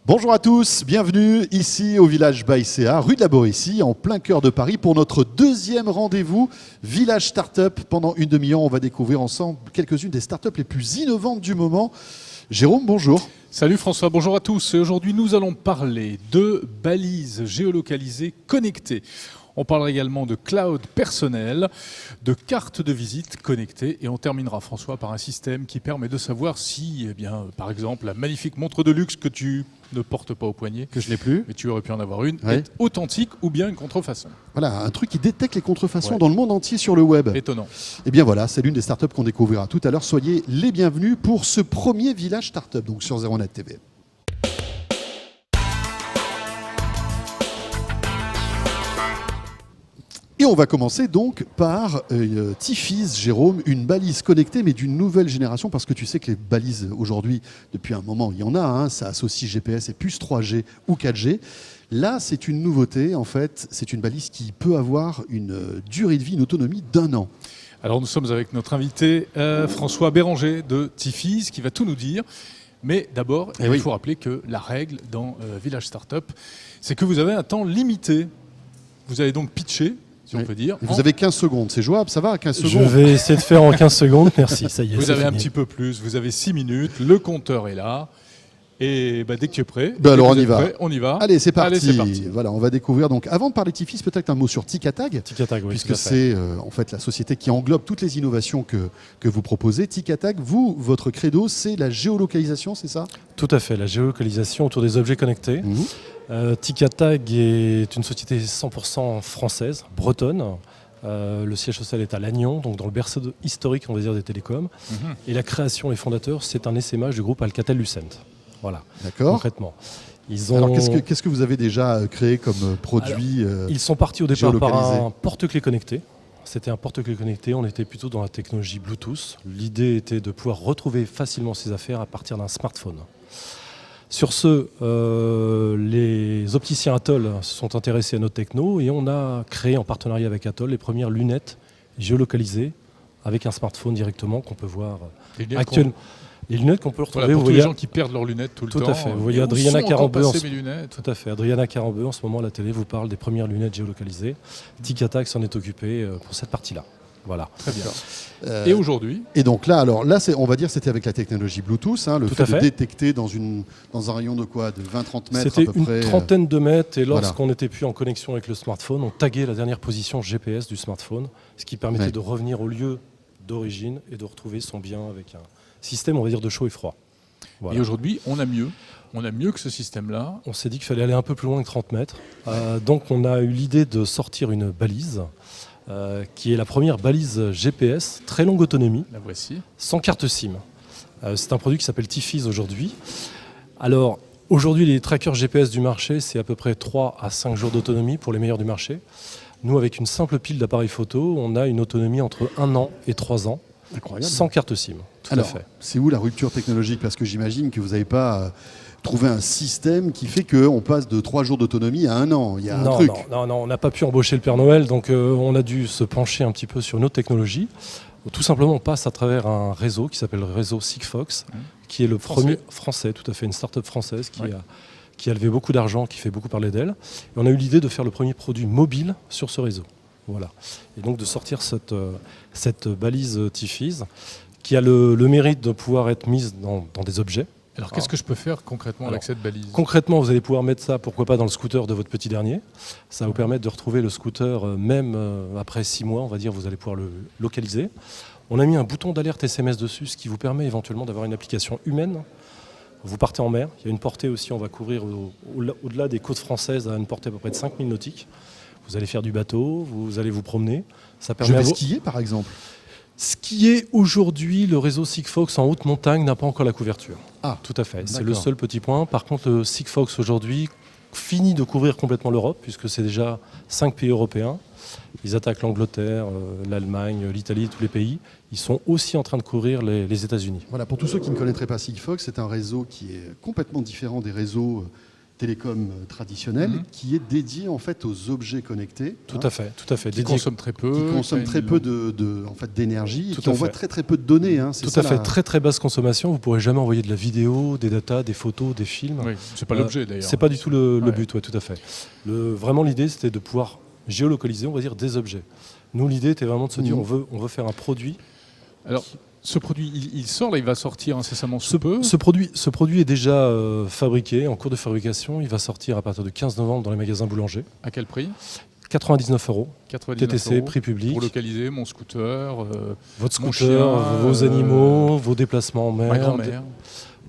Bonjour à tous, bienvenue ici au village Baïséa, rue de la Boétie, en plein cœur de Paris, pour notre deuxième rendez-vous Village Startup. Pendant une demi-heure, on va découvrir ensemble quelques-unes des startups les plus innovantes du moment. Jérôme, bonjour. Salut François, bonjour à tous. Et aujourd'hui, nous allons parler de balises géolocalisées connectées. On parlera également de cloud personnel, de cartes de visite connectées et on terminera, François, par un système qui permet de savoir si, par exemple, la magnifique montre de luxe que tu ne portes pas au poignet, que je n'ai plus, mais tu aurais pu en avoir une, est authentique ou bien une contrefaçon. Voilà, un truc qui détecte les contrefaçons dans le monde entier sur le web. Étonnant. Et bien voilà, c'est l'une des startups qu'on découvrira tout à l'heure. Soyez les bienvenus pour ce premier village startup, donc sur ZeroNet TV. Et on va commencer donc par Tifis, Jérôme, une balise connectée mais d'une nouvelle génération, parce que tu sais que les balises aujourd'hui, depuis un moment, il y en a, hein, ça associe GPS et puce 3G ou 4G. Là, c'est une nouveauté, en fait, c'est une balise qui peut avoir une durée de vie, une autonomie d'1 an. Alors nous sommes avec notre invité François Béranger de Tifis qui va tout nous dire. Mais d'abord, il faut rappeler que la règle dans Village Startup, c'est que vous avez un temps limité. Vous allez donc pitcher, si on peut dire. Vous avez 15 secondes, c'est jouable, ça va, 15 secondes? Je vais essayer de faire en 15 secondes, merci, ça y est. Vous avez fini. un petit peu plus, vous avez 6 minutes, le compteur est là. Et dès que tu es prêt, alors on y va. On y va. Allez, c'est parti. Voilà, on va découvrir. Donc, avant de parler de Tifis, peut-être un mot sur Ticatag. Ticatag, oui, puisque c'est en fait la société qui englobe toutes les innovations que vous proposez. Ticatag, vous, votre credo, c'est la géolocalisation, c'est ça? Tout à fait, la géolocalisation autour des objets connectés. Ticatag est une société 100% française, bretonne. Le siège social est à Lannion, donc dans le berceau historique, on va dire, des télécoms. Et la création, les fondateurs, c'est un essaimage du groupe Alcatel-Lucent. Voilà, d'accord. Concrètement. Alors, qu'est-ce que vous avez déjà créé comme produit? Ils sont partis au départ par un porte-clés connecté. C'était un porte-clés connecté, on était plutôt dans la technologie Bluetooth. L'idée était de pouvoir retrouver facilement ses affaires à partir d'un smartphone. Sur ce, les opticiens Atoll se sont intéressés à notre techno et on a créé en partenariat avec Atoll les premières lunettes géolocalisées avec un smartphone directement qu'on peut voir actuellement. Les lunettes qu'on peut retrouver. Voilà, pour tous les gens qui perdent leurs lunettes tout le temps. Tout à fait. Vous voyez Adriana Carambeu. Tout à fait. Adriana Carambeu en ce moment à la télé vous parle des premières lunettes géolocalisées. Ticatag s'en est occupé pour cette partie-là. Voilà. Très bien. Et aujourd'hui? Et donc là, on va dire c'était avec la technologie Bluetooth, hein, le fait de détecter dans un rayon de quoi, de 20-30 mètres à peu près. C'était une trentaine de mètres et lorsqu'on n'était plus en connexion avec le smartphone, on taguait la dernière position GPS du smartphone, ce qui permettait de revenir au lieu d'origine et de retrouver son bien avec un système, on va dire, de chaud et froid. Voilà. Et aujourd'hui, on a mieux. On a mieux que ce système-là. On s'est dit qu'il fallait aller un peu plus loin que 30 mètres. Donc on a eu l'idée de sortir une balise, qui est la première balise GPS, très longue autonomie, la voici, sans carte SIM. C'est un produit qui s'appelle Tifis aujourd'hui. Alors, aujourd'hui, les trackers GPS du marché, c'est à peu près 3 à 5 jours d'autonomie pour les meilleurs du marché. Nous, avec une simple pile d'appareils photo, on a une autonomie entre 1 an et 3 ans. Incroyable. Sans carte SIM. Alors, c'est où la rupture technologique? Parce que j'imagine que vous n'avez pas trouvé un système qui fait qu'on passe de 3 jours d'autonomie à 1 an. Il y a un truc. Non, on n'a pas pu embaucher le Père Noël, donc on a dû se pencher un petit peu sur une autre technologie. Tout simplement, on passe à travers un réseau qui s'appelle le réseau Sigfox, qui est le premier français, tout à fait, une start-up française qui a levé beaucoup d'argent, qui fait beaucoup parler d'elle. Et on a eu l'idée de faire le premier produit mobile sur ce réseau. Voilà. Et donc de sortir cette balise Tifis qui a le mérite de pouvoir être mise dans des objets. Alors qu'est-ce que je peux faire concrètement avec cette balise? Concrètement, vous allez pouvoir mettre ça, pourquoi pas, dans le scooter de votre petit dernier. Ça va vous permettre de retrouver le scooter même après 6 mois, on va dire, vous allez pouvoir le localiser. On a mis un bouton d'alerte SMS dessus, ce qui vous permet éventuellement d'avoir une application humaine. Vous partez en mer, il y a une portée aussi, on va couvrir au-delà des côtes françaises à une portée à peu près de 5000 nautiques. Vous allez faire du bateau, vous allez vous promener. Ça permet Je vais skier par exemple. Skier aujourd'hui, le réseau Sigfox en haute montagne n'a pas encore la couverture. Ah, tout à fait. C'est le seul petit point. Par contre, le Sigfox aujourd'hui finit de couvrir complètement l'Europe, puisque c'est déjà 5 pays européens. Ils attaquent l'Angleterre, l'Allemagne, l'Italie, tous les pays. Ils sont aussi en train de couvrir les États-Unis. Voilà, pour tous ceux qui ne connaîtraient pas Sigfox, c'est un réseau qui est complètement différent des réseaux télécom traditionnel qui est dédié en fait aux objets connectés. Tout à fait. Qui consomment très peu. Qui consomment très peu d'énergie et qui envoient très peu de données. Tout à fait. Très très basse consommation. Vous ne pourrez jamais envoyer de la vidéo, des datas, des photos, des films. Oui, c'est pas l'objet d'ailleurs. C'est pas du tout le but, tout à fait. Vraiment l'idée c'était de pouvoir géolocaliser, on va dire, des objets. Nous l'idée était vraiment de se dire on veut faire un produit. Alors ce produit, il sort là, il va sortir incessamment sous peu. Ce produit est déjà fabriqué, en cours de fabrication. Il va sortir à partir du 15 novembre dans les magasins boulangers. À quel prix ? 99 €. 99 TTC, €, prix public. Pour localiser mon scooter, votre mon scooter, chien, vos animaux, vos déplacements en mer. ma grand-mère.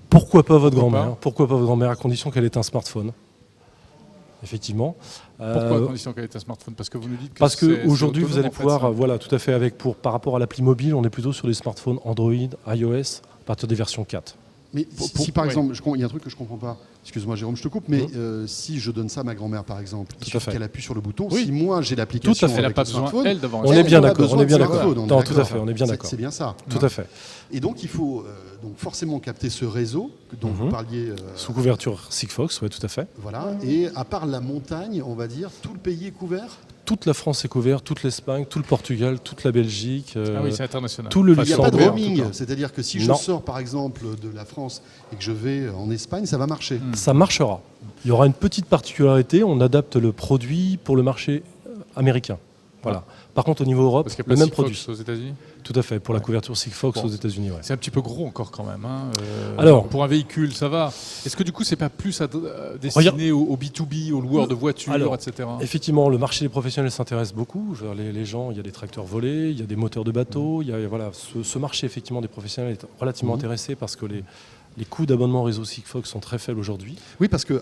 Pourquoi pas votre grand-mère ? Pourquoi pas votre grand-mère à condition qu'elle ait un smartphone ? Effectivement. Pourquoi à condition qu'elle ait un smartphone ? Parce que vous nous dites que parce qu'aujourd'hui, vous allez pouvoir, ça. voilà, tout à fait, par rapport à l'appli mobile, on est plutôt sur des smartphones Android, iOS, à partir des versions 4. Mais si par exemple, il y a un truc que je ne comprends pas, excuse-moi Jérôme, je te coupe, mais si je donne ça à ma grand-mère par exemple, il suffit qu'elle appuie sur le bouton, si moi j'ai l'application elle n'a pas le besoin, smartphone, elle, d'avoir on est bien d'accord. Tout à fait, on est bien d'accord. C'est bien ça. Tout à fait. Et donc il faut donc forcément capter ce réseau dont vous parliez. Sous couverture Sigfox, oui, tout à fait. Voilà. Et à part la montagne, on va dire, tout le pays est couvert. Toute la France est couverte, toute l'Espagne, tout le Portugal, toute la Belgique. Ah oui, c'est international. Tout le Il n'y a pas de Luxembourg. roaming, c'est-à-dire que si je sors par exemple de la France et que je vais en Espagne, ça va marcher. Ça marchera. Il y aura une petite particularité, on adapte le produit pour le marché américain. Voilà. Par contre, au niveau Europe, parce qu'il y a le même Sigfox produit. aux États-Unis. Tout à fait, pour la couverture Sigfox aux États-Unis. Ouais. C'est un petit peu gros encore quand même. Hein. Alors, pour un véhicule, ça va. Est-ce que du coup, c'est pas plus destiné au B2B, aux loueurs de voitures, etc. Effectivement, le marché des professionnels s'intéresse beaucoup. Les gens, il y a des tracteurs volés, il y a des moteurs de bateaux. Ce marché effectivement des professionnels est relativement intéressé parce que les coûts d'abonnement réseau Sigfox sont très faibles aujourd'hui. Oui, parce que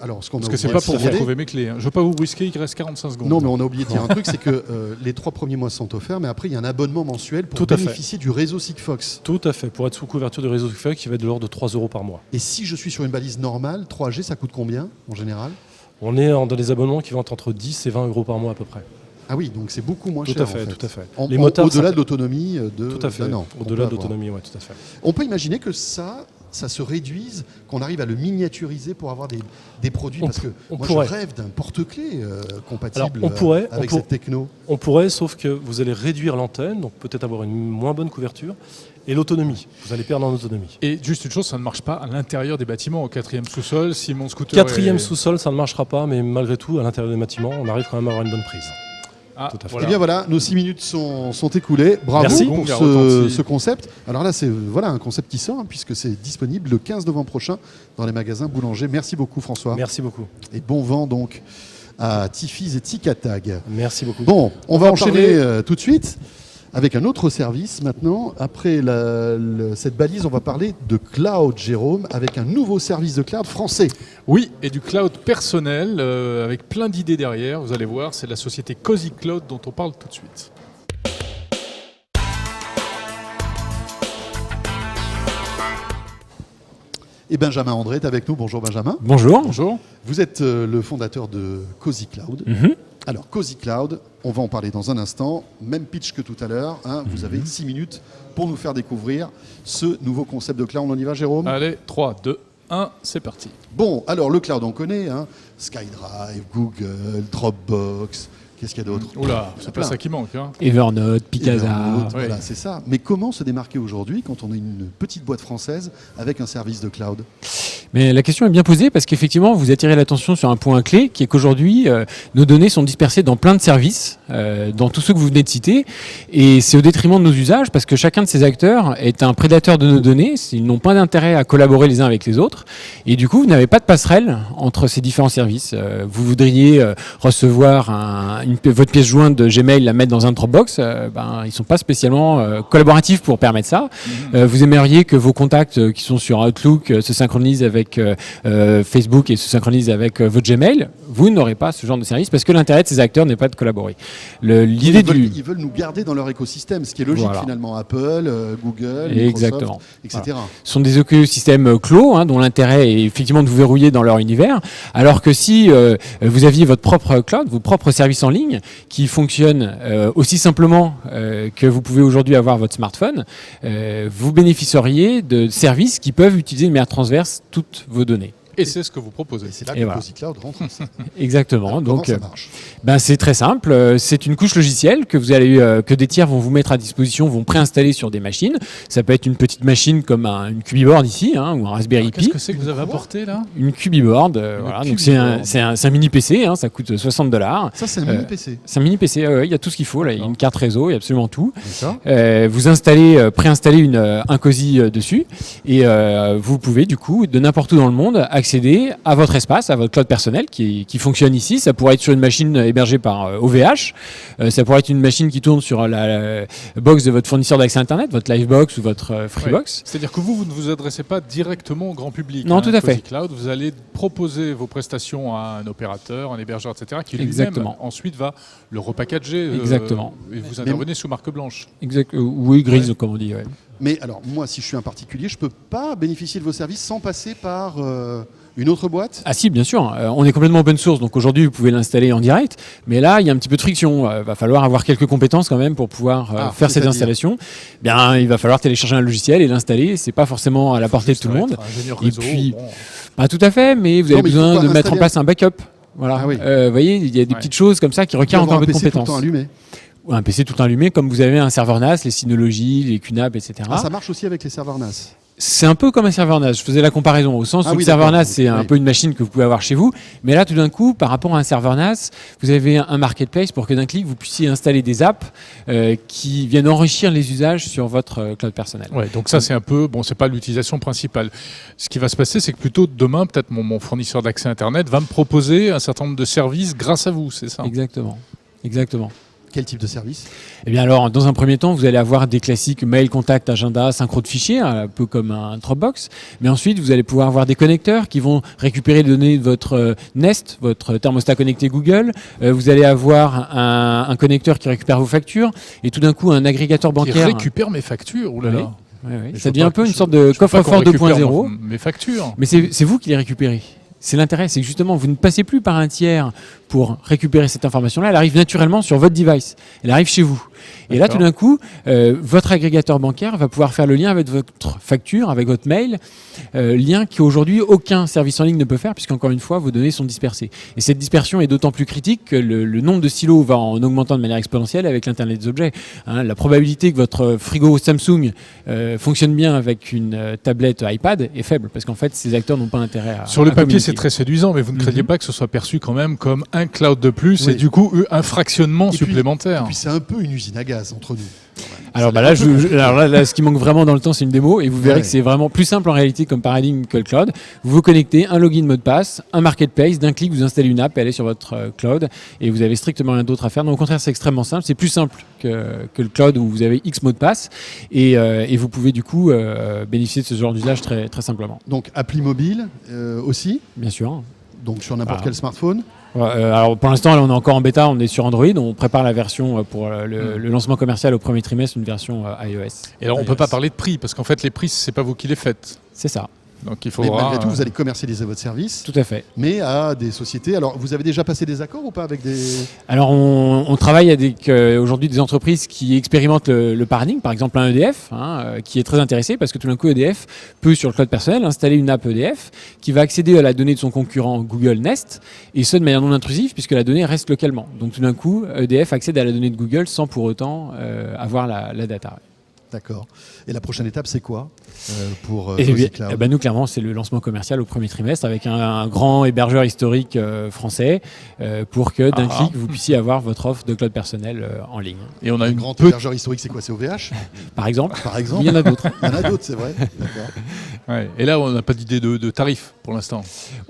c'est pas pour vous trouver mes clés. Hein. Je veux pas vous brusquer, il reste 45 secondes. Non, mais on a oublié de dire un truc, c'est que les 3 premiers mois sont offerts, mais après il y a un abonnement mensuel pour bénéficier du réseau Sigfox. Tout à fait, pour être sous couverture du réseau Sigfox qui va être de l'ordre de 3 € par mois. Et si je suis sur une balise normale, 3G, ça coûte combien en général ? On est dans des abonnements qui vont être entre 10 et 20 € par mois à peu près. Ah oui, donc c'est beaucoup moins cher. Tout à fait. Les motards, au-delà de l'autonomie Tout à fait. Au-delà de l'autonomie, oui, tout à fait. On peut imaginer que ça se réduise, qu'on arrive à le miniaturiser pour avoir des produits, parce que moi je rêve d'un porte-clés compatible avec cette techno. On pourrait, sauf que vous allez réduire l'antenne, donc peut-être avoir une moins bonne couverture, et l'autonomie. Vous allez perdre en autonomie. Et juste une chose, ça ne marche pas à l'intérieur des bâtiments, au 4e sous-sol, si mon scooter 4e sous-sol, ça ne marchera pas, mais malgré tout, à l'intérieur des bâtiments, on arrive quand même à avoir une bonne prise. Tout à fait. Et bien voilà, nos 6 minutes sont écoulées. Bravo pour ce concept. Alors là, c'est un concept qui sort, puisque c'est disponible le 15 novembre prochain dans les magasins boulangers. Merci beaucoup François. Merci beaucoup. Et bon vent donc à Tifis et Ticatag. Merci beaucoup. Bon, on va enchaîner tout de suite avec un autre service maintenant. Après cette balise, on va parler de cloud, Jérôme, avec un nouveau service de cloud français. Oui, et du cloud personnel, avec plein d'idées derrière. Vous allez voir, c'est la société Cozy Cloud dont on parle tout de suite. Et Benjamin André est avec nous. Bonjour Benjamin. Bonjour. Bonjour. Vous êtes le fondateur de Cozy Cloud. Alors, Cozy Cloud, on va en parler dans un instant. Même pitch que tout à l'heure. Vous avez 6 minutes pour nous faire découvrir ce nouveau concept de cloud. On y va, Jérôme ? Allez, 3, 2, 1, c'est parti. Bon, alors le cloud, on connaît. SkyDrive, Google, Dropbox. Qu'est-ce qu'il y a d'autre ? Oula, c'est pas ça qui manque. Evernote, Picasa. Voilà, c'est ça. Mais comment se démarquer aujourd'hui quand on est une petite boîte française avec un service de cloud ? Mais la question est bien posée parce qu'effectivement, vous attirez l'attention sur un point clé qui est qu'aujourd'hui, nos données sont dispersées dans plein de services, dans tous ceux que vous venez de citer. Et c'est au détriment de nos usages parce que chacun de ces acteurs est un prédateur de nos données. Ils n'ont pas d'intérêt à collaborer les uns avec les autres. Et du coup, vous n'avez pas de passerelle entre ces différents services. Vous voudriez recevoir votre pièce jointe de Gmail, la mettre dans un Dropbox. Ils ne sont pas spécialement collaboratifs pour permettre ça. Vous aimeriez que vos contacts qui sont sur Outlook se synchronisent avec Facebook et se synchronise avec votre Gmail, vous n'aurez pas ce genre de service parce que l'intérêt de ces acteurs n'est pas de collaborer. Ils veulent nous garder dans leur écosystème, ce qui est logique finalement. Apple, Google, Microsoft, etc. Ce sont des écosystèmes clos dont l'intérêt est effectivement de vous verrouiller dans leur univers, alors que si vous aviez votre propre cloud, vos propres services en ligne qui fonctionnent aussi simplement que vous pouvez aujourd'hui avoir votre smartphone, vous bénéficieriez de services qui peuvent utiliser de manière transverse toutes vos données. Et c'est ce que vous proposez. Et c'est là Et que voilà. Cozy Cloud rentre en scène. Exactement. Alors, Donc, comment ça marche? c'est très simple. C'est une couche logicielle que que des tiers vont vous mettre à disposition, vont préinstaller sur des machines. Ça peut être une petite machine comme une Cubiboard ici, ou un Raspberry Qu'est-ce Pi. que c'est que vous avez apporté là? Une Cubiboard. Voilà. Donc c'est un mini PC. Ça coûte $60. Ça, c'est un mini PC. C'est un mini PC. Il y a tout ce qu'il faut. Là. Il y a une carte réseau, il y a absolument tout. D'accord. Vous préinstallez un Cozy dessus et vous pouvez du coup de n'importe où dans le monde accéder à votre espace, à votre cloud personnel qui fonctionne ici. Ça pourrait être sur une machine hébergée par OVH, ça pourrait être une machine qui tourne sur la box de votre fournisseur d'accès Internet, votre Livebox ou votre Freebox. Ouais. C'est-à-dire que vous ne vous adressez pas directement au grand public. Non, tout à fait. Cozy Cloud, vous allez proposer vos prestations à un opérateur, un hébergeur, etc., qui lui-même Exactement. ensuite va le repackager. Exactement. Et vous intervenez sous marque blanche. Oui, grise comme on dit. Ouais. Mais alors, moi, si je suis un particulier, je ne peux pas bénéficier de vos services sans passer par une autre boîte? Ah si, bien sûr. On est complètement open source, donc aujourd'hui vous pouvez l'installer en direct. Mais là, il y a un petit peu de friction. Va falloir avoir quelques compétences quand même pour pouvoir faire cette c'est-à-dire installation. Bien, il va falloir télécharger un logiciel et l'installer. C'est pas forcément à la portée de tout le monde. Ingénieur Et réseau, puis, bon. pas tout à fait, mais vous Non, avez mais il faut besoin pas de mettre en installer place un backup. Voilà. Ah oui. Vous voyez, il y a des Ouais. petites choses comme ça qui requièrent encore un peu de PC tout le compétences. temps allumé. Ou un PC tout le temps allumé, comme vous avez un serveur NAS, les Synology, les QNAP, etc. Ah, ça marche aussi avec les serveurs NAS. C'est un peu comme un serveur NAS. Je faisais la comparaison au sens Ah où oui, le serveur d'accord. NAS, c'est un Oui. peu une machine que vous pouvez avoir chez vous. Mais là, tout d'un coup, par rapport à un serveur NAS, vous avez un marketplace pour que d'un clic, vous puissiez installer des apps qui viennent enrichir les usages sur votre cloud personnel. Ouais, donc ça c'est un peu, c'est pas l'utilisation principale. Ce qui va se passer, c'est que plutôt demain, peut-être mon fournisseur d'accès Internet va me proposer un certain nombre de services grâce à vous, c'est ça? Exactement. Exactement. Quel type de service? Eh bien alors, dans un premier temps, vous allez avoir des classiques mail, contact, agenda, synchro de fichiers, un peu comme un Dropbox. Mais ensuite, vous allez pouvoir avoir des connecteurs qui vont récupérer les données de votre Nest, votre thermostat connecté Google. Vous allez avoir un connecteur qui récupère vos factures et tout d'un coup un agrégateur Qui bancaire. récupère mes factures, oulala. Oui. Ouais, ouais. Mais Ça je devient veux un pas- peu une je- sorte je de veux pas qu'on coffre-fort récupère 2.0. mes factures. Mais c'est vous qui les récupérez. C'est l'intérêt, c'est que justement, vous ne passez plus par un tiers pour récupérer cette information-là. Elle arrive naturellement sur votre device. Elle arrive chez vous. Et là, tout D'accord. d'un coup, votre agrégateur bancaire va pouvoir faire le lien avec votre facture, avec votre mail, lien qu'aujourd'hui aucun service en ligne ne peut faire, puisqu'encore une fois, vos données sont dispersées. Et cette dispersion est d'autant plus critique que le nombre de silos va en augmentant de manière exponentielle avec l'Internet des objets. La probabilité que votre frigo Samsung fonctionne bien avec une tablette iPad est faible, parce qu'en fait, ces acteurs n'ont pas intérêt à Sur le à papier, communiquer. c'est très séduisant, mais vous ne craignez pas que ce soit perçu quand même comme un cloud de plus Oui. et du coup un fractionnement Et puis- supplémentaire. Et puis c'est un peu une usine à gaz entre nous. Alors, Ça bah l'est là, un peu alors là, ce qui manque vraiment dans le temps, c'est une démo, et vous verrez Ouais. que c'est vraiment plus simple en réalité comme paradigme que le cloud. Vous vous connectez, un login mot de passe, un marketplace, d'un clic, vous installez une app, elle est sur votre cloud, et vous avez strictement rien d'autre à faire. Donc, au contraire, c'est extrêmement simple. C'est plus simple que le cloud où vous avez X mots de passe, et vous pouvez du coup bénéficier de ce genre d'usage très, très simplement. Donc appli mobile aussi, Bien sûr. donc sur n'importe Ah. quel smartphone. Alors pour l'instant, là, on est encore en bêta, on est sur Android, on prépare la version pour le lancement commercial au premier trimestre, une version iOS. Et alors, on ne peut pas parler de prix, parce qu'en fait, les prix, c'est pas vous qui les faites. C'est ça, Donc, il Mais faudra. malgré tout, vous allez commercialiser votre service, tout à fait. mais à des sociétés. Alors, vous avez déjà passé des accords ou pas avec des... Alors, on travaille avec aujourd'hui des entreprises qui expérimentent le paradigme, par exemple un EDF, qui est très intéressé parce que tout d'un coup, EDF peut, sur le cloud personnel, installer une app EDF qui va accéder à la donnée de son concurrent Google Nest, et ce de manière non intrusive puisque la donnée reste localement. Donc, tout d'un coup, EDF accède à la donnée de Google sans pour autant avoir la data. D'accord. Et la prochaine étape, c'est quoi pour Et Cozy bien, Cloud eh ben, nous, clairement, c'est le lancement commercial au premier trimestre avec un grand hébergeur historique français pour que d'un clic, vous puissiez avoir votre offre de cloud personnel en ligne. Et on a Un une grand petite. hébergeur historique, c'est quoi? C'est OVH, Par exemple, par exemple? il y en a d'autres. Il y en a d'autres, c'est vrai. D'accord. Ouais. Et là, on n'a pas d'idée de tarif pour l'instant.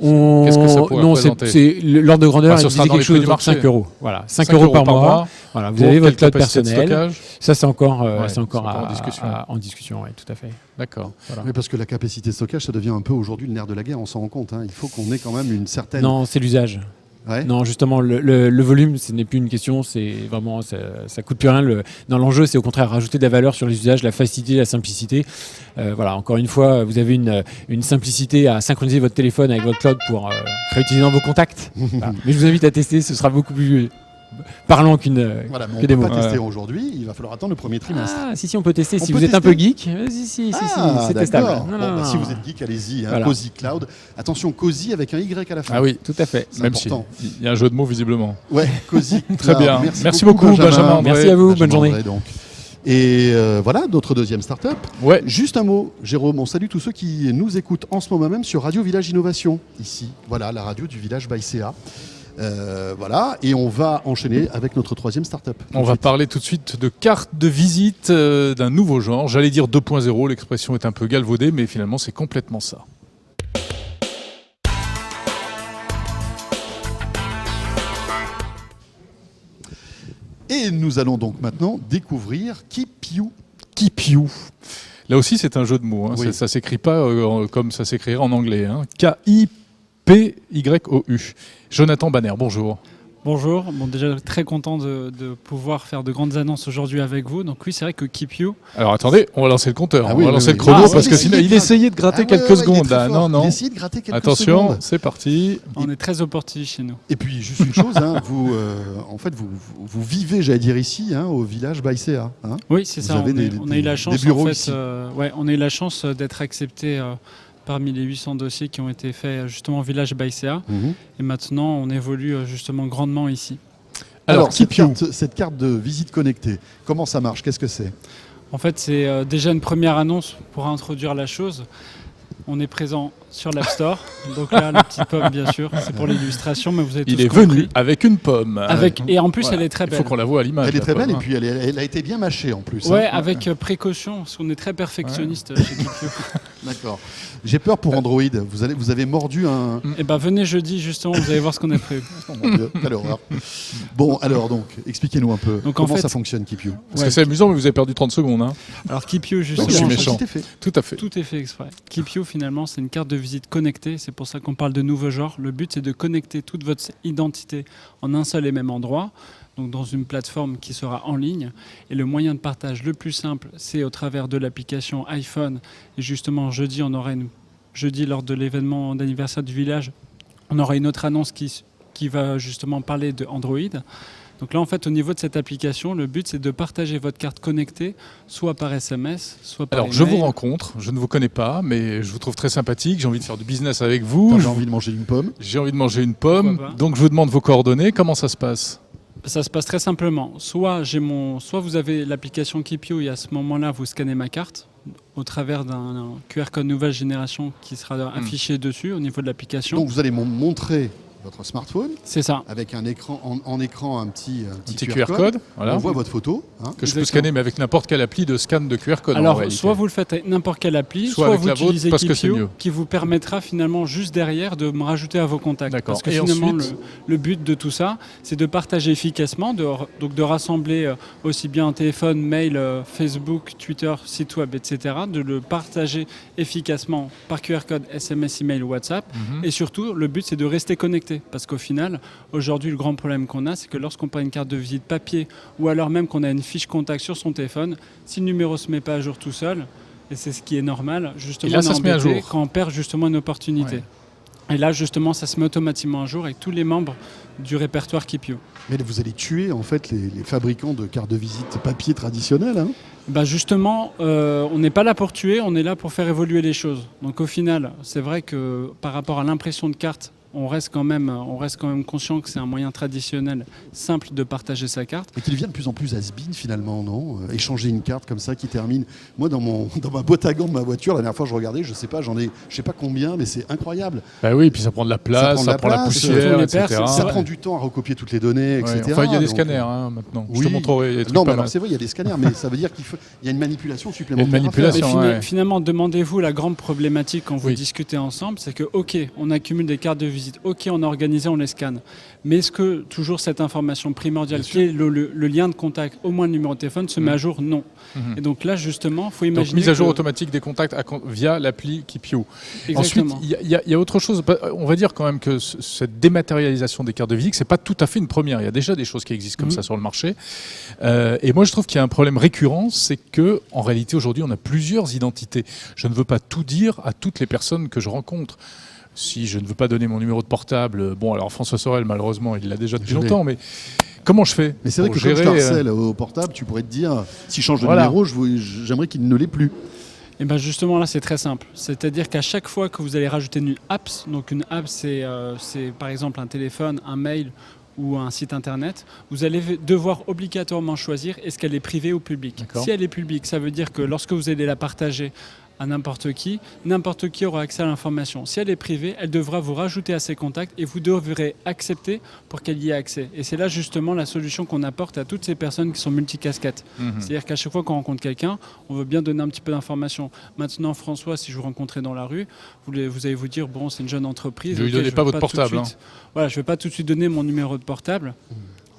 On- Qu'est-ce que ça pourrait non, représenter l'ordre de grandeur, Enfin, ce il sera disait dans quelque les prix chose du de marché. 5 euros. Voilà, 5 5 euros par mois. Voilà, vous Pour avez votre quelle cloud capacité de personnel. stockage Ça, c'est encore, Ouais, c'est encore, c'est encore en discussion. en discussion, ouais, tout à fait. D'accord. Voilà. Oui, parce que la capacité de stockage, ça devient un peu aujourd'hui le nerf de la guerre, on s'en rend compte. Il faut qu'on ait quand même une certaine... Non, c'est l'usage. Ouais. Non, justement, le volume, ce n'est plus une question, c'est vraiment, ça coûte plus rien. Dans l'enjeu, c'est au contraire rajouter de la valeur sur les usages, la facilité, la simplicité. Voilà, encore une fois, vous avez une simplicité à synchroniser votre téléphone avec votre cloud pour réutiliser dans vos contacts. Voilà. Mais je vous invite à tester, ce sera beaucoup plus parlant qu'une Voilà, mais on que ne des peut mots. pas tester aujourd'hui, il va falloir attendre le premier trimestre. Ah, si, on peut tester. On Si peut vous êtes un tester peu geek, si, c'est testable. d'accord. Non, Bon, non, bah, non. si vous êtes geek, allez-y, hein, Voilà. Cozy Cloud. Attention, Cozy avec un Y à la fin. Ah oui, Tout à fait. C'est même important. s'il y a un jeu de mots visiblement. Ouais, Cozy Cloud. Très bien. Merci beaucoup, Benjamin André. Merci à vous, bonne Benjamin journée. André, donc. Et voilà, notre deuxième start-up. Ouais. Juste un mot, Jérôme, on salue tous ceux qui nous écoutent en ce moment même sur Radio Village Innovation, ici. Voilà, la radio du village by CA. Voilà, et on va enchaîner avec notre troisième start-up. On va parler tout de suite de carte de visite d'un nouveau genre. J'allais dire 2.0, l'expression est un peu galvaudée, mais finalement c'est complètement ça. Et nous allons donc maintenant découvrir Keep You. Keep You. Là aussi c'est un jeu de mots. Hein. Oui. Ça s'écrit pas comme ça s'écrirait en anglais. Hein. K-I-P-Y-O-U. Jonathan Banner, bonjour. Bonjour, bon, déjà très content de pouvoir faire de grandes annonces aujourd'hui avec vous. Donc oui, c'est vrai que Keep You, Alors attendez, on va lancer le compteur, Ah on oui, va oui, lancer oui. le chrono Ah, parce il que essayait sinon de il essayait de gratter Ah ouais, quelques ouais, il est secondes très là. fort. Non, non. Il essayait de gratter quelques Attention, secondes. c'est parti. on est très opportuniste chez nous. Et puis juste une chose, hein, vous, en fait, vous vivez, j'allais dire ici, hein, au village by CA. Hein. Oui, c'est Vous ça. avez On a eu la chance, des bureaux en fait, ici. on a eu la chance d'être accepté parmi les 800 dossiers qui ont été faits justement au village by CA. Mhm. Et maintenant, on évolue justement grandement ici. Alors, Keep You. cette carte de visite connectée, comment ça marche? Qu'est-ce que c'est? En fait, c'est déjà une première annonce pour introduire la chose. On est présent sur l'App Store. Donc là, le petit pomme, bien sûr, c'est pour l'illustration, mais vous avez Il tous est compris. venu avec une pomme. Et en plus, Voilà. elle est très Il belle. faut qu'on la voie à l'image. Elle est la très belle pomme, et hein. puis elle a été bien mâchée en plus. Ouais, hein. avec précaution, parce qu'on est très perfectionniste chez Keep You. D'accord. J'ai peur pour Android. Vous avez mordu un. Eh ben, venez jeudi, justement, vous allez voir ce qu'on a prévu. Oh mon Dieu, quelle horreur. Bon, alors donc, expliquez-nous un peu Donc, en comment fait- ça fonctionne, Keep You. Parce que c'est amusant, mais vous avez perdu 30 secondes. Hein. Alors, Keep You, Donc, justement, je suis ça, méchant. tout est fait. Tout à fait. tout est fait exprès. Keep You, finalement, c'est une carte de visite connectée. C'est pour ça qu'on parle de nouveau genre. Le but, c'est de connecter toute votre identité en un seul et même endroit. Donc dans une plateforme qui sera en ligne. Et le moyen de partage le plus simple, c'est au travers de l'application iPhone. Et justement, jeudi, lors de l'événement d'anniversaire du village, on aura une autre annonce qui va justement parler de Android. Donc là, en fait, au niveau de cette application, le but, c'est de partager votre carte connectée, soit par SMS, soit par Alors, je email. vous rencontre, je ne vous connais pas, mais je vous trouve très sympathique. J'ai envie de faire du business avec vous. J'ai envie de manger une pomme. J'ai envie de manger une pomme. Pourquoi pas. Donc, je vous demande vos coordonnées. Comment ça se passe? Ça se passe très simplement. Soit vous avez l'application Keep You et à ce moment-là, vous scannez ma carte au travers d'un QR code nouvelle génération qui sera affiché dessus au niveau de l'application. Donc vous allez me montrer votre smartphone C'est ça. avec un écran en écran un petit QR code. Voilà. On voit votre photo. Hein. Que je peux Exactement. scanner, mais avec n'importe quelle appli de scan de QR code. en Alors, réalité. soit vous le faites avec n'importe quelle appli, Soit soit avec vous la vôtre, utilisez parce que Keep c'est You, mieux. qui vous permettra finalement juste derrière de me rajouter à vos contacts. D'accord. Parce que Et finalement, ensuite le but de tout ça, c'est de partager efficacement, donc de rassembler aussi bien un téléphone, mail, Facebook, Twitter, site web, etc., de le partager efficacement par QR code, SMS, email ou WhatsApp. Mhm. Et surtout, le but, c'est de rester connecté. Parce qu'au final, aujourd'hui, le grand problème qu'on a, c'est que lorsqu'on prend une carte de visite papier ou alors même qu'on a une fiche contact sur son téléphone, si le numéro ne se met pas à jour tout seul, et c'est ce qui est normal, justement, Et là, on est ça se met à embêté jour. quand on perd justement une opportunité. Ouais. Et là, justement, ça se met automatiquement à jour avec tous les membres du répertoire Keep You. Mais vous allez tuer en fait les fabricants de cartes de visite papier traditionnelles. Hein. Bah justement, on n'est pas là pour tuer, on est là pour faire évoluer les choses. Donc au final, c'est vrai que par rapport à l'impression de carte, on reste quand même conscient que c'est un moyen traditionnel, simple de partager sa carte. Et qu'il devient de plus en plus has-been finalement, non? Échanger une carte comme ça qui termine. Moi, dans ma boîte à gants de ma voiture, la dernière fois je regardais, je sais pas combien, mais c'est incroyable. Bah oui, puis ça prend de la place, prend de ça la prend la place, poussière, les etc. pertes, Ça Ouais. prend du temps à recopier toutes les données, etc. Ouais. Enfin, il y a des Donc, scanners hein, maintenant. Je oui. te montrerai des trucs Non, mais pas alors mal. c'est vrai, il y a des scanners, mais ça veut dire qu'il y a une manipulation Il y a supplémentaire. une manipulation. à faire. Mais ouais. finalement, demandez-vous la grande problématique quand vous Oui. discutez ensemble, c'est que, ok, on accumule des cartes de visite, ok, on a organisé, on les scanne. Mais est-ce que toujours cette information primordiale, Bien qui est le lien de contact, au moins le numéro de téléphone, se met à jour? Non. Mhm. Et donc là, justement, il faut Donc, imaginer mise à jour que- automatique des contacts via l'appli Keep You. Ensuite, Exactement. il y a autre chose. On va dire quand même que cette dématérialisation des cartes de visite, c'est pas tout à fait une première. Il y a déjà des choses qui existent comme Mhm. ça sur le marché. Et moi, je trouve qu'il y a un problème récurrent, c'est que en réalité, aujourd'hui, on a plusieurs identités. Je ne veux pas tout dire à toutes les personnes que je rencontre. si je ne veux pas donner mon numéro de portable, bon, alors François Sorel, malheureusement, il l'a déjà depuis Je l'ai. longtemps, mais comment je fais Mais c'est vrai pour que quand je te gérer, harcèle au portable, tu pourrais te dire, si je change de Voilà. numéro, j'aimerais qu'il ne l'ait plus. Et bien justement là c'est très simple, c'est-à-dire qu'à chaque fois que vous allez rajouter une app, donc une app c'est par exemple un téléphone, un mail ou un site internet, vous allez devoir obligatoirement choisir est-ce qu'elle est privée ou publique. D'accord. Si elle est publique, ça veut dire que lorsque vous allez la partager à n'importe qui aura accès à l'information. Si elle est privée, elle devra vous rajouter à ses contacts et vous devrez accepter pour qu'elle y ait accès. Et c'est là justement la solution qu'on apporte à toutes ces personnes qui sont multicasquettes. C'est-à-dire qu'à chaque fois qu'on rencontre quelqu'un, on veut bien donner un petit peu d'informations. Maintenant, François, si je vous rencontrais dans la rue, vous allez vous dire, bon, c'est une jeune entreprise. Ne lui ok, donnez je pas vais votre tout de portable, suite- Voilà, je ne vais pas tout de suite donner mon numéro de portable.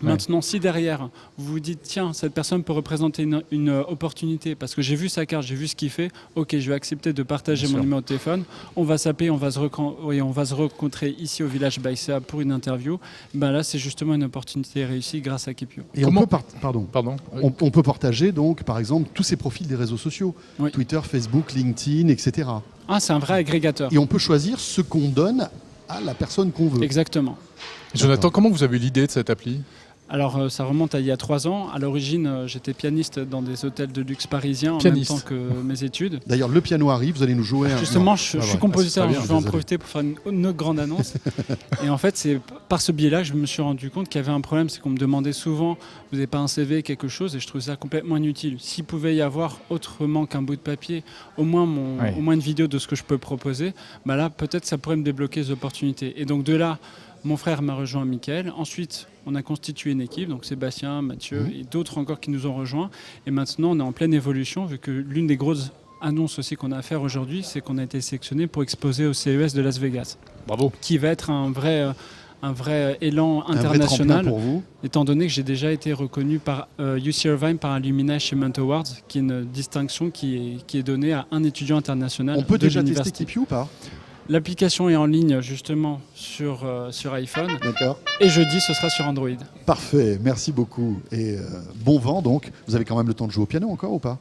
Maintenant, si derrière, vous vous dites, tiens, cette personne peut représenter une opportunité parce que j'ai vu sa carte, j'ai vu ce qu'il fait, ok, je vais accepter de partager Bien mon sûr. numéro de téléphone, on va s'appeler, on va se rencontrer ici au village Baïséa pour une interview. Ben là, c'est justement une opportunité réussie grâce à Keepio. Et Comment- on peut pardon. Pardon. On peut partager donc, par exemple, tous ces profils des réseaux sociaux, Oui. Twitter, Facebook, LinkedIn, etc. Ah, c'est un vrai agrégateur. Et on peut choisir ce qu'on donne à la personne qu'on veut. Exactement. Jonathan, comment vous avez eu l'idée de cette appli ? Alors, ça remonte à il y a 3 ans. À l'origine, j'étais pianiste dans des hôtels de luxe parisiens Pianiste. en même temps que mes études. D'ailleurs, le piano arrive, vous allez nous jouer un... Justement, Non, je pas suis vrai. compositeur, Ah, c'est très je bien, vais en désolé. profiter pour faire une autre grande annonce. Et en fait, c'est par ce biais-là que je me suis rendu compte qu'il y avait un problème, c'est qu'on me demandait souvent, vous n'avez pas un CV, quelque chose, et je trouvais ça complètement inutile. S'il pouvait y avoir autrement qu'un bout de papier, au moins une vidéo de ce que je peux proposer, bah là, peut-être ça pourrait me débloquer des opportunités. Et donc de là, mon frère m'a rejoint, Mickaël. Ensuite, on a constitué une équipe, donc Sébastien, Mathieu et d'autres encore qui nous ont rejoints. Et maintenant, on est en pleine évolution, vu que l'une des grosses annonces aussi qu'on a à faire aujourd'hui, c'est qu'on a été sélectionné pour exposer au CES de Las Vegas, Bravo. qui va être un vrai élan Un vrai international, tremplin pour vous. étant donné que j'ai déjà été reconnu par UC Irvine, par Alumni Achievement Awards, qui est une distinction qui est donnée à un étudiant international. On peut de déjà tester l'université. Keepio ou pas? L'application est en ligne justement sur iPhone, D'accord. et jeudi ce sera sur Android. Parfait, merci beaucoup. Et bon vent donc. Vous avez quand même le temps de jouer au piano encore ou pas?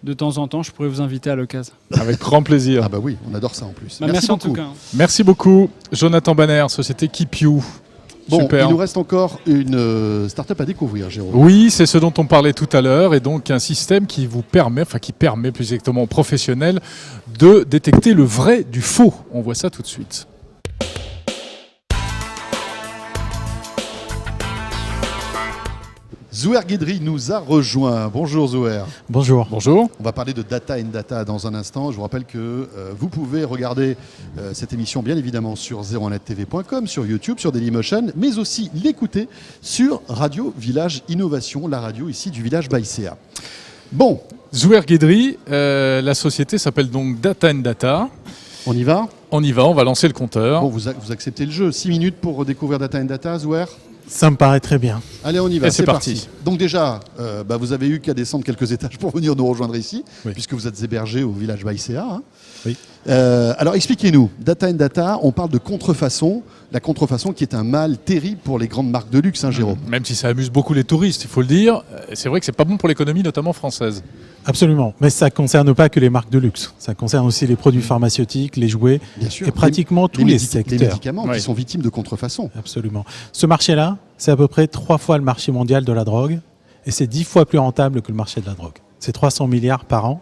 De temps en temps, je pourrais vous inviter à l'occasion. Avec grand plaisir. Ah bah oui, on adore ça en plus. Bah, merci en tout beaucoup. cas. Merci beaucoup, Jonathan Banner, Société Keepio. Bon, Super. il nous reste encore une start-up à découvrir, Jérôme. Oui, c'est ce dont on parlait tout à l'heure, et donc un système qui permet plus exactement aux professionnels de détecter le vrai du faux. On voit ça tout de suite. Zouer Guédry nous a rejoint. Bonjour Zouer. Bonjour. Bonjour. On va parler de Data and Data dans un instant. Je vous rappelle que vous pouvez regarder cette émission bien évidemment sur 01nettv.com, sur YouTube, sur Dailymotion, mais aussi l'écouter sur Radio Village Innovation, la radio ici du village Baïséa. Bon, Zouer Guédry, la société s'appelle donc Data and Data. on y va. On y va, on va lancer le compteur. Bon, vous acceptez le jeu. 6 minutes pour découvrir Data and Data, Zouer. Ça me paraît très bien. Allez, on y va, Et c'est parti. parti. Donc déjà, vous avez eu qu'à descendre quelques étages pour venir nous rejoindre ici, Oui. puisque vous êtes hébergé au village Baïséa. Hein. Oui. Alors expliquez-nous, Data and Data, on parle de contrefaçon, la contrefaçon qui est un mal terrible pour les grandes marques de luxe, hein, Jérôme. Même si ça amuse beaucoup les touristes, il faut le dire, c'est vrai que c'est pas bon pour l'économie, notamment française. Absolument. Mais ça ne concerne pas que les marques de luxe. Ça concerne aussi les produits pharmaceutiques, les jouets Bien sûr. et pratiquement tous les secteurs. Les médicaments Ouais. qui sont victimes de contrefaçon. Absolument. Ce marché-là, c'est à peu près 3 fois le marché mondial de la drogue et c'est 10 fois plus rentable que le marché de la drogue. C'est 300 milliards par an.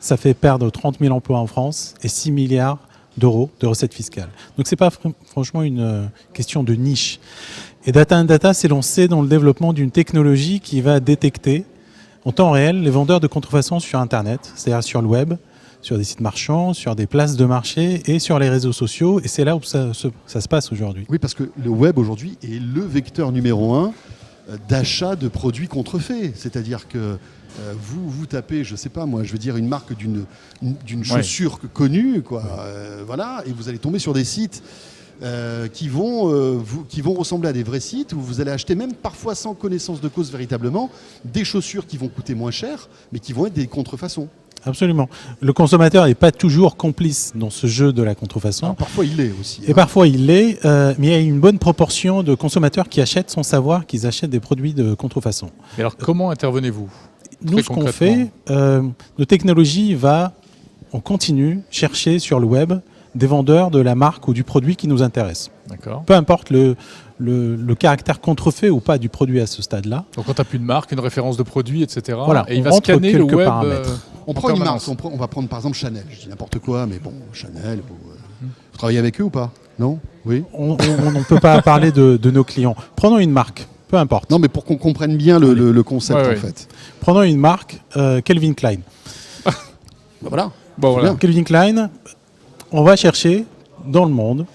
Ça fait perdre 30 000 emplois en France et 6 milliards d'euros de recettes fiscales. Donc c'est pas franchement une question de niche. Et Data and Data s'est lancé dans le développement d'une technologie qui va détecter en temps réel les vendeurs de contrefaçon sur Internet, c'est-à-dire sur le web, sur des sites marchands, sur des places de marché et sur les réseaux sociaux. Et c'est là où ça se passe aujourd'hui. Oui, parce que le web aujourd'hui est le vecteur numéro 1 d'achat de produits contrefaits. C'est-à-dire que vous tapez, je sais pas moi, je veux dire une marque d'une chaussure connue, quoi, voilà, et vous allez tomber sur des sites qui vont ressembler à des vrais sites où vous allez acheter même parfois sans connaissance de cause véritablement des chaussures qui vont coûter moins cher, mais qui vont être des contrefaçons. Absolument. Le consommateur n'est pas toujours complice dans ce jeu de la contrefaçon. Alors, parfois il l'est aussi. Et parfois il l'est, mais il y a une bonne proportion de consommateurs qui achètent sans savoir qu'ils achètent des produits de contrefaçon. Et alors, comment intervenez-vous ? Nous, Très ce qu'on concrètement. fait, nos technologies on continue chercher sur le web des vendeurs de la marque ou du produit qui nous intéresse. D'accord. Peu importe le caractère contrefait ou pas du produit à ce stade-là. Donc quand tu n'as plus de marque, une référence de produit, etc. Voilà, et il on va rentre scanner le quelques web. paramètres. On en prend une permanence. marque, on va prendre par exemple Chanel, je dis n'importe quoi, mais bon, Chanel, vous travaillez avec eux ou pas? Non? Oui? On ne peut pas parler de nos clients. Prenons une marque, peu importe. Non, mais pour qu'on comprenne bien le concept Ouais, en ouais. fait. Prenons une marque, Calvin Klein. Bah voilà. Bon, voilà. bien. Calvin Klein, on va chercher dans le monde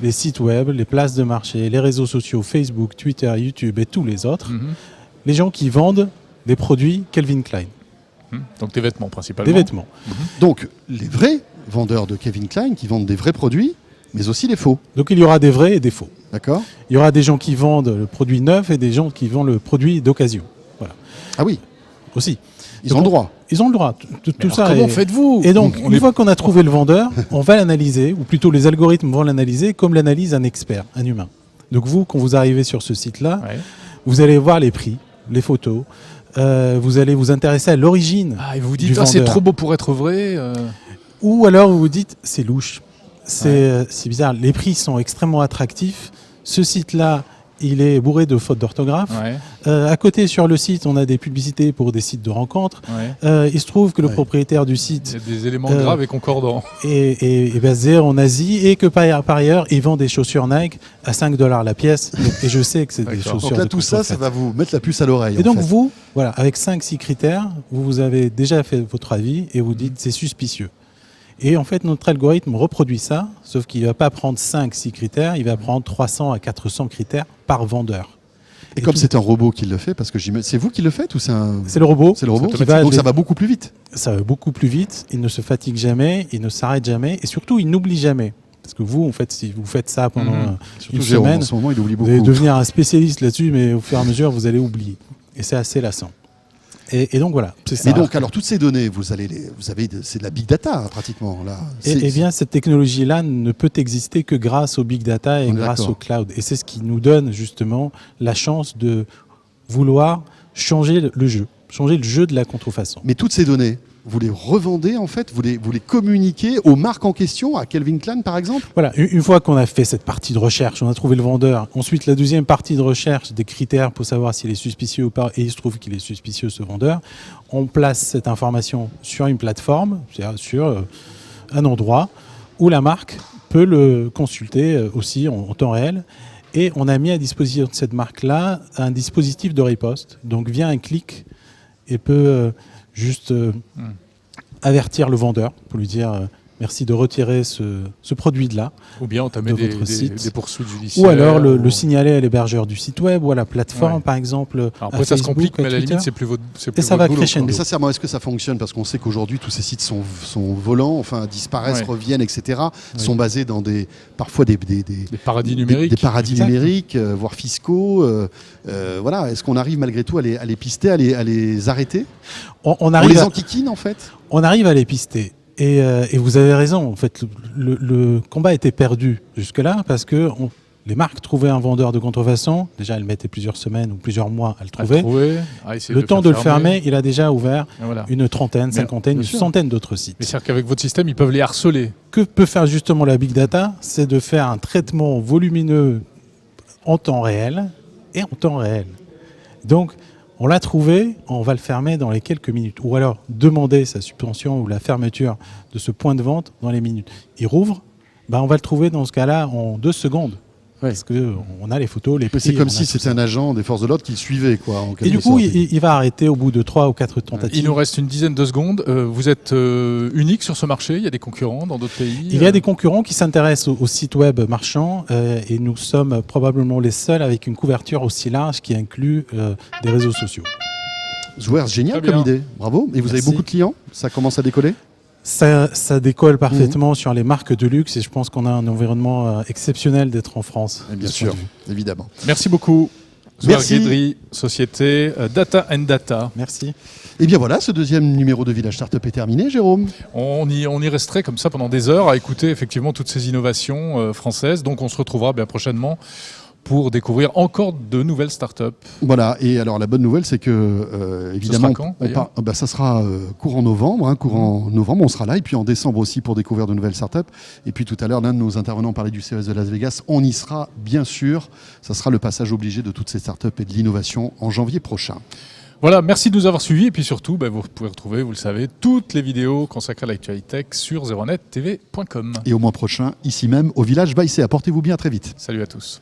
les sites web, les places de marché, les réseaux sociaux, Facebook, Twitter, YouTube et tous les autres, Mhm. les gens qui vendent des produits Calvin Klein, Donc des vêtements principalement. des vêtements. Donc, les vrais vendeurs de Calvin Klein qui vendent des vrais produits, mais aussi les faux. Donc il y aura des vrais et des faux. D'accord? Il y aura des gens qui vendent le produit neuf et des gens qui vendent le produit d'occasion. Voilà, Ah oui, aussi. ils ont le droit. Ils ont le droit. Tout Alors, ça comment est- faites-vous? Et donc, On une est- fois qu'on a trouvé le vendeur, on va l'analyser, ou plutôt les algorithmes vont l'analyser comme l'analyse un expert, un humain. Donc vous, quand vous arrivez sur ce site-là, Ouais. vous allez voir les prix, les photos, vous allez vous intéresser à l'origine, Ah, et vous vous du dites, ah, c'est vendeur. trop beau pour être vrai. ou alors vous vous dites, c'est louche, c'est bizarre, les prix sont extrêmement attractifs, ce site-là, il est bourré de fautes d'orthographe. Ouais, À côté, sur le site, on a des publicités pour des sites de rencontres. ouais. Il se trouve que le Ouais. propriétaire du Il y site a des éléments Euh, graves et concordants. est basé en Asie et que par ailleurs, il vend des chaussures Nike à 5 $ la pièce. Et je sais que c'est des D'accord. chaussures Donc là, de tout ça, ça contrefaite. va vous mettre la puce à l'oreille. Et en donc fait. vous, voilà, avec 5-6 critères, vous avez déjà fait votre avis et vous dites c'est suspicieux. Et en fait, notre algorithme reproduit ça, sauf qu'il ne va pas prendre 5-6 critères, il va prendre 300 à 400 critères par vendeur. Et comme tout- c'est un robot qui le fait, parce que c'est vous qui le faites ou c'est un... C'est le robot. C'est le robot qui qui va Donc ça va beaucoup plus vite. Ça va beaucoup plus vite, il ne se fatigue jamais, il ne s'arrête jamais et surtout il n'oublie jamais. Parce que vous, en fait, si vous faites ça pendant Surtout une Jérôme, semaine, en ce moment, il oublie vous allez beaucoup. devenir un spécialiste là-dessus, mais au fur et à mesure, vous allez oublier. Et c'est assez lassant. Et donc voilà, c'est ça. Mais donc, alors, toutes ces données, c'est de la big data, pratiquement. Là. Eh bien, cette technologie-là ne peut exister que grâce au big data et On est grâce d'accord. au cloud. Et c'est ce qui nous donne justement la chance de vouloir changer le jeu de la contrefaçon. Mais toutes ces données, vous les revendez, en fait, vous les communiquez aux marques en question, à Calvin Klein, par exemple? Voilà, une fois qu'on a fait cette partie de recherche, on a trouvé le vendeur. Ensuite, la deuxième partie de recherche, des critères pour savoir s'il est suspicieux ou pas, et il se trouve qu'il est suspicieux, ce vendeur. On place cette information sur une plateforme, c'est-à-dire sur un endroit où la marque peut le consulter aussi en temps réel. Et on a mis à disposition de cette marque-là un dispositif de riposte. Donc, via un clic, elle peut juste avertir le vendeur pour lui dire merci de retirer ce produit-là. Ou bien entamer de des, votre des- site. des poursuites judiciaires. Ou alors le signaler à l'hébergeur du site web ou à la plateforme, Ouais. par exemple. Alors à après, ça se Facebook, complique, mais à la Twitter. limite, c'est plus votre Et ça va boulot, crescendo. Mais sincèrement, est-ce que ça fonctionne? Parce qu'on sait qu'aujourd'hui, tous ces sites sont volants, enfin, disparaissent, Ouais. reviennent, etc. Oui. Sont basés dans parfois des Des paradis numériques. Des paradis Exact. numériques, voire fiscaux. Voilà. Est-ce qu'on arrive malgré tout à les pister, à les arrêter? On On arrive les à- enquiquine, en fait? on arrive à les pister. Et vous avez raison, en fait, le combat était perdu jusque-là parce que les marques trouvaient un vendeur de contrefaçon. Déjà, elles mettaient plusieurs semaines ou plusieurs mois à le À le trouver. trouver, à essayer Le temps de le fermer, il a déjà ouvert Et voilà. une trentaine, Mais, cinquantaine, bien une sûr. centaine d'autres sites. Mais c'est-à-dire qu'avec votre système, ils peuvent les harceler. Que peut faire justement la big data? C'est de faire un traitement volumineux en temps réel et en temps réel. Donc, on l'a trouvé, on va le fermer dans les quelques minutes. Ou alors demander sa suspension ou la fermeture de ce point de vente dans les minutes. Il rouvre, on va le trouver dans ce cas-là en 2 secondes. Ouais. Parce qu'on a les photos, les Mais prix. c'est comme on a si tout c'était ça. un agent des forces de l'ordre qui le suivait, quoi. En Et quelque du coup, sorte. il va arrêter au bout de 3 ou 4 tentatives. Il nous reste une dizaine de secondes. Vous êtes unique sur ce marché. Il y a des concurrents dans d'autres pays. Il y a des concurrents qui s'intéressent aux sites web marchands et nous sommes probablement les seuls avec une couverture aussi large qui inclut des réseaux sociaux. Zouer, génial Très comme bien. idée. Bravo. Et vous avez Merci. beaucoup de clients? Ça commence à décoller? Ça décolle parfaitement sur les marques de luxe et je pense qu'on a un environnement exceptionnel d'être en France. Eh bien de ce sûr, point de vue. évidemment. Merci beaucoup. Zouer Merci. Guedry, société Data and Data. Merci. Et bien voilà, ce deuxième numéro de Village Startup est terminé, Jérôme. On y resterait comme ça pendant des heures à écouter effectivement toutes ces innovations françaises. Donc on se retrouvera bien prochainement pour découvrir encore de nouvelles startups. Voilà, et alors la bonne nouvelle, c'est que évidemment, sera quand, d'ailleurs ça sera courant novembre, on sera là, et puis en décembre aussi pour découvrir de nouvelles startups. Et puis tout à l'heure, l'un de nos intervenants parlait du CES de Las Vegas, on y sera bien sûr, ça sera le passage obligé de toutes ces startups et de l'innovation en janvier prochain. Voilà, merci de nous avoir suivis, et puis surtout, vous pouvez retrouver, vous le savez, toutes les vidéos consacrées à l'actualité tech sur zeronettv.com. Et au mois prochain, ici même, au village Baïsé. Portez-vous bien, à très vite. Salut à tous.